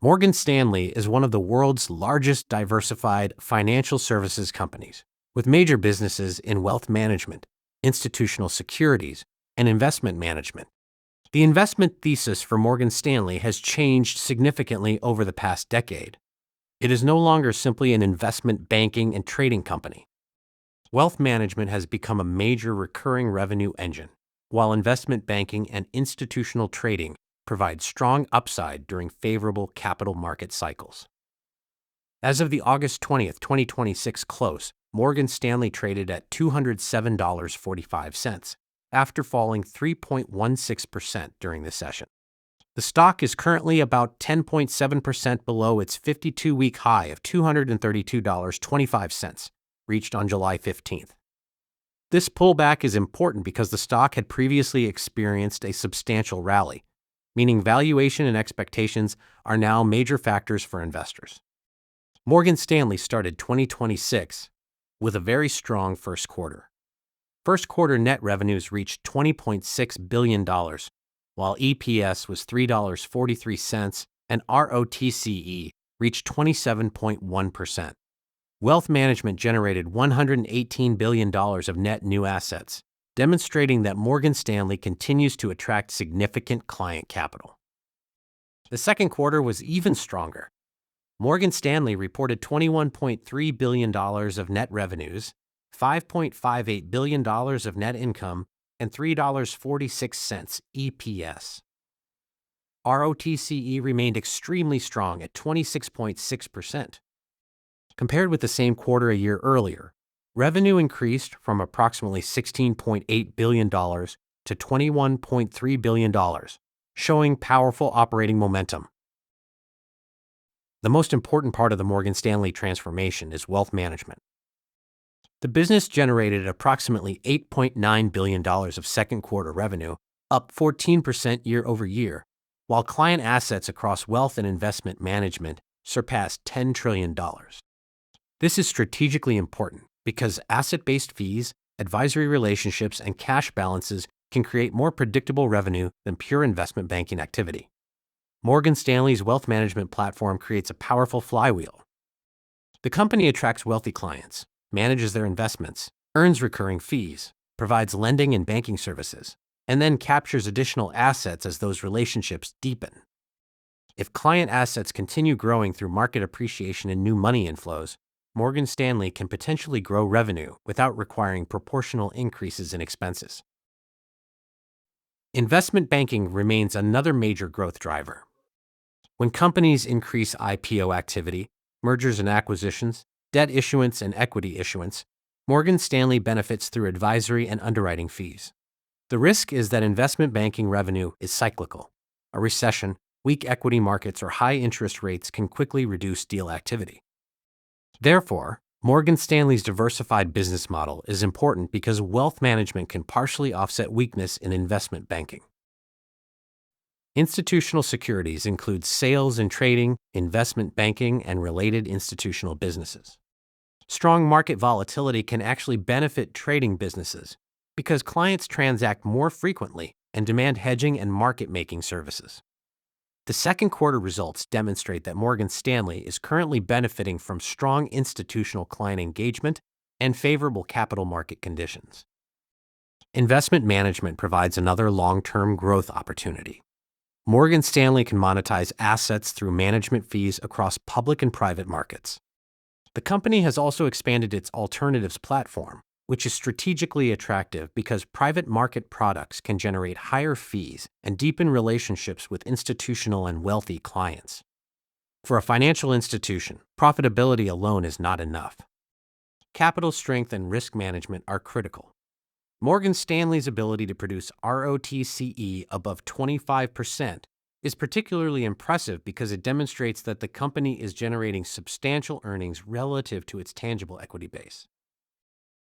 Morgan Stanley is one of the world's largest diversified financial services companies, with major businesses in wealth management, institutional securities, and investment management. The investment thesis for Morgan Stanley has changed significantly over the past decade. It is no longer simply an investment banking and trading company. Wealth management has become a major recurring revenue engine, while investment banking and institutional trading provide strong upside during favorable capital market cycles. As of the August 20th, 2026 close, Morgan Stanley traded at $207.45, after falling 3.16% during the session. The stock is currently about 10.7% below its 52-week high of $232.25, reached on July 15th. This pullback is important because the stock had previously experienced a substantial rally, meaning valuation and expectations are now major factors for investors. Morgan Stanley started 2026 with a very strong first quarter. First quarter net revenues reached $20.6 billion, while EPS was $3.43 and ROTCE reached 27.1%. Wealth management generated $118 billion of net new assets, demonstrating that Morgan Stanley continues to attract significant client capital. The second quarter was even stronger. Morgan Stanley reported $21.3 billion of net revenues, $5.58 billion of net income, and $3.46 EPS. ROTCE remained extremely strong at 26.6%. Compared with the same quarter a year earlier, revenue increased from approximately $16.8 billion to $21.3 billion, showing powerful operating momentum. The most important part of the Morgan Stanley transformation is wealth management. The business generated approximately $8.9 billion of second quarter revenue, up 14% year over year, while client assets across wealth and investment management surpassed $10 trillion. This is strategically important because asset-based fees, advisory relationships, and cash balances can create more predictable revenue than pure investment banking activity. Morgan Stanley's wealth management platform creates a powerful flywheel. The company attracts wealthy clients, manages their investments, earns recurring fees, provides lending and banking services, and then captures additional assets as those relationships deepen. If client assets continue growing through market appreciation and new money inflows, Morgan Stanley can potentially grow revenue without requiring proportional increases in expenses. Investment banking remains another major growth driver. When companies increase IPO activity, mergers and acquisitions, debt issuance, and equity issuance, Morgan Stanley benefits through advisory and underwriting fees. The risk is that investment banking revenue is cyclical. A recession, weak equity markets, or high interest rates can quickly reduce deal activity. Therefore, Morgan Stanley's diversified business model is important because wealth management can partially offset weakness in investment banking. Institutional securities include sales and trading, investment banking, and related institutional businesses. Strong market volatility can actually benefit trading businesses because clients transact more frequently and demand hedging and market-making services. The second quarter results demonstrate that Morgan Stanley is currently benefiting from strong institutional client engagement and favorable capital market conditions. Investment management provides another long-term growth opportunity. Morgan Stanley can monetize assets through management fees across public and private markets. The company has also expanded its alternatives platform, which is strategically attractive because private market products can generate higher fees and deepen relationships with institutional and wealthy clients. For a financial institution, profitability alone is not enough. Capital strength and risk management are critical. Morgan Stanley's ability to produce ROTCE above 25% is particularly impressive because it demonstrates that the company is generating substantial earnings relative to its tangible equity base.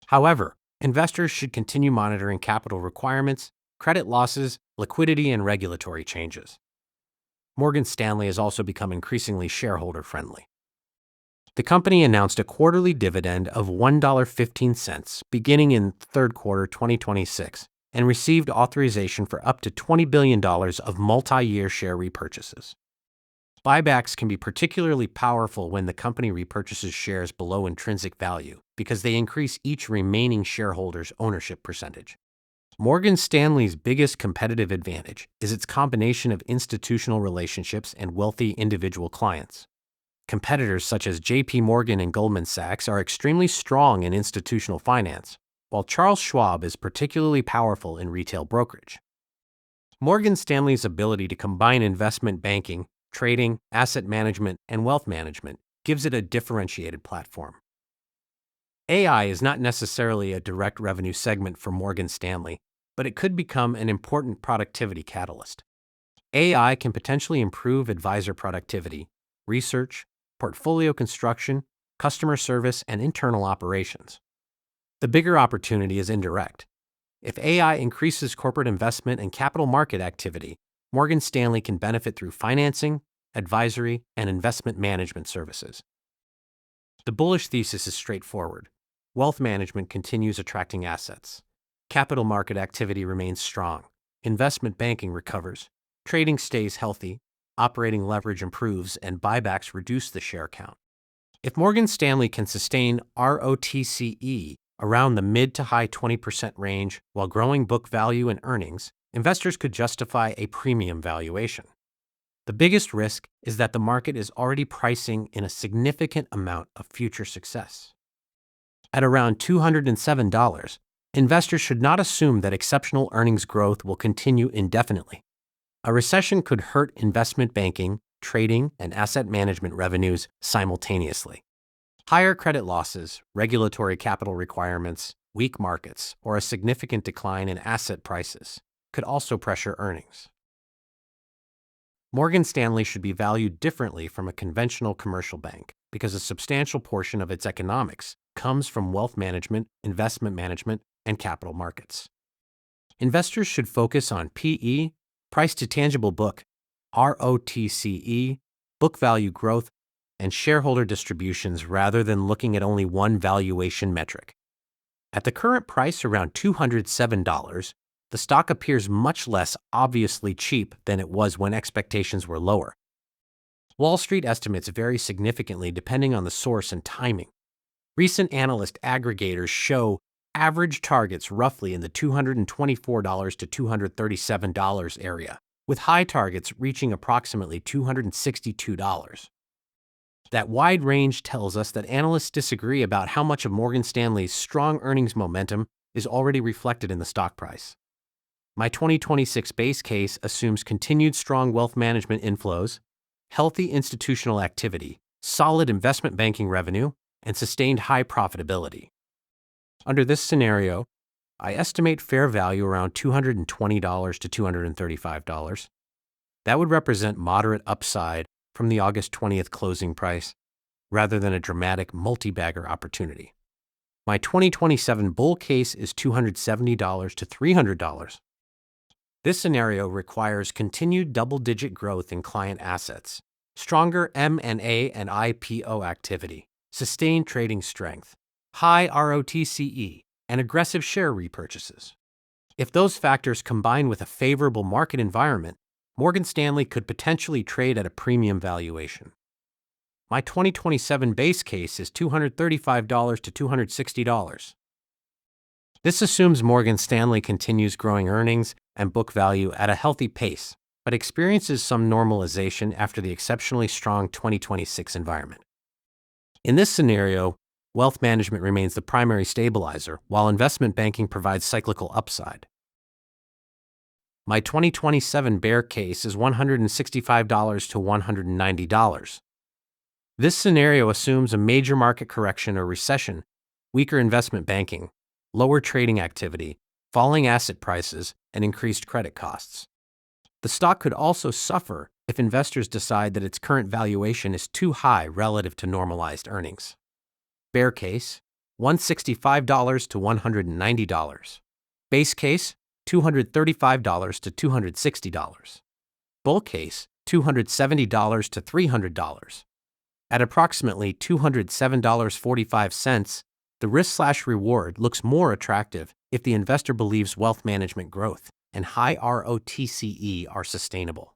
However, investors should continue monitoring capital requirements, credit losses, liquidity, and regulatory changes. Morgan Stanley has also become increasingly shareholder-friendly. The company announced a quarterly dividend of $1.15 beginning in third quarter 2026 and received authorization for up to $20 billion of multi-year share repurchases. Buybacks can be particularly powerful when the company repurchases shares below intrinsic value because they increase each remaining shareholder's ownership percentage. Morgan Stanley's biggest competitive advantage is its combination of institutional relationships and wealthy individual clients. Competitors such as J.P. Morgan and Goldman Sachs are extremely strong in institutional finance, while Charles Schwab is particularly powerful in retail brokerage. Morgan Stanley's ability to combine investment banking, trading, asset management, and wealth management gives it a differentiated platform. AI is not necessarily a direct revenue segment for Morgan Stanley, but it could become an important productivity catalyst. AI can potentially improve advisor productivity, research, portfolio construction, customer service, and internal operations. The bigger opportunity is indirect. If AI increases corporate investment and capital market activity, Morgan Stanley can benefit through financing, advisory, and investment management services. The bullish thesis is straightforward. Wealth management continues attracting assets. Capital market activity remains strong. Investment banking recovers. Trading stays healthy. Operating leverage improves, and buybacks reduce the share count. If Morgan Stanley can sustain ROTCE around the mid to high 20% range while growing book value and earnings, investors could justify a premium valuation. The biggest risk is that the market is already pricing in a significant amount of future success. At around $207, investors should not assume that exceptional earnings growth will continue indefinitely. A recession could hurt investment banking, trading, and asset management revenues simultaneously. Higher credit losses, regulatory capital requirements, weak markets, or a significant decline in asset prices could also pressure earnings. Morgan Stanley should be valued differently from a conventional commercial bank because a substantial portion of its economics comes from wealth management, investment management, and capital markets. Investors should focus on PE, price to tangible book, ROTCE, book value growth, and shareholder distributions rather than looking at only one valuation metric. At the current price around $207, the stock appears much less obviously cheap than it was when expectations were lower. Wall Street estimates vary significantly depending on the source and timing. Recent analyst aggregators show average targets roughly in the $224 to $237 area, with high targets reaching approximately $262. That wide range tells us that analysts disagree about how much of Morgan Stanley's strong earnings momentum is already reflected in the stock price. My 2026 base case assumes continued strong wealth management inflows, healthy institutional activity, solid investment banking revenue, and sustained high profitability. Under this scenario, I estimate fair value around $220 to $235. That would represent moderate upside from the August 20th closing price, rather than a dramatic multi-bagger opportunity. My 2027 bull case is $270 to $300. This scenario requires continued double-digit growth in client assets, stronger M&A and IPO activity, sustained trading strength, high ROTCE, and aggressive share repurchases. If those factors combine with a favorable market environment, Morgan Stanley could potentially trade at a premium valuation. My 2027 base case is $235 to $260. This assumes Morgan Stanley continues growing earnings and book value at a healthy pace, but experiences some normalization after the exceptionally strong 2026 environment. In this scenario, wealth management remains the primary stabilizer, while investment banking provides cyclical upside. My 2027 bear case is $165 to $190. This scenario assumes a major market correction or recession, weaker investment banking, lower trading activity, falling asset prices, and increased credit costs. The stock could also suffer if investors decide that its current valuation is too high relative to normalized earnings. Bear case, $165 to $190. Base case, $235 to $260. Bull case, $270 to $300. At approximately $207.45, the risk/reward looks more attractive if the investor believes wealth management growth and high ROTCE are sustainable.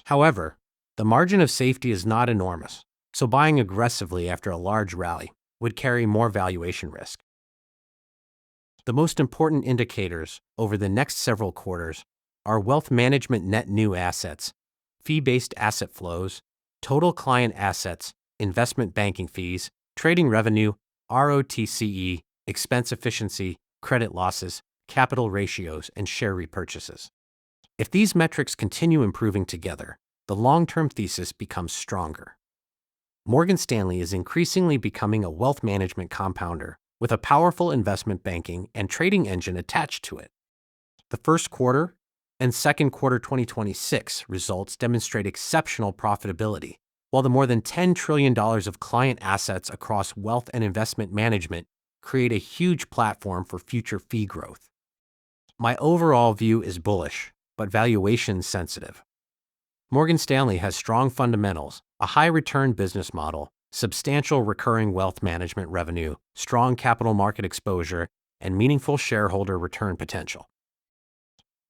However, The margin of safety is not enormous, so buying aggressively after a large rally would carry more valuation risk. The most important indicators over the next several quarters are wealth management net new assets, fee-based asset flows, total client assets, investment banking fees, trading revenue, ROTCE, expense efficiency, credit losses, capital ratios, and share repurchases. If these metrics continue improving together, the long-term thesis becomes stronger. Morgan Stanley is increasingly becoming a wealth management compounder with a powerful investment banking and trading engine attached to it. The first quarter and second quarter 2026 results demonstrate exceptional profitability, while the more than $10 trillion of client assets across wealth and investment management create a huge platform for future fee growth. My overall view is bullish, but valuation sensitive. Morgan Stanley has strong fundamentals, a high-return business model, substantial recurring wealth management revenue, strong capital market exposure, and meaningful shareholder return potential.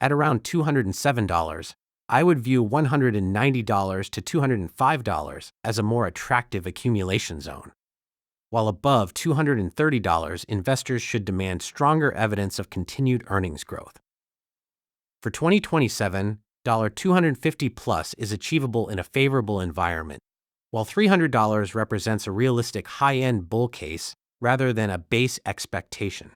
At around $207, I would view $190 to $205 as a more attractive accumulation zone. While above $230, investors should demand stronger evidence of continued earnings growth. For 2027, $250 plus is achievable in a favorable environment, while $300 represents a realistic high-end bull case rather than a base expectation.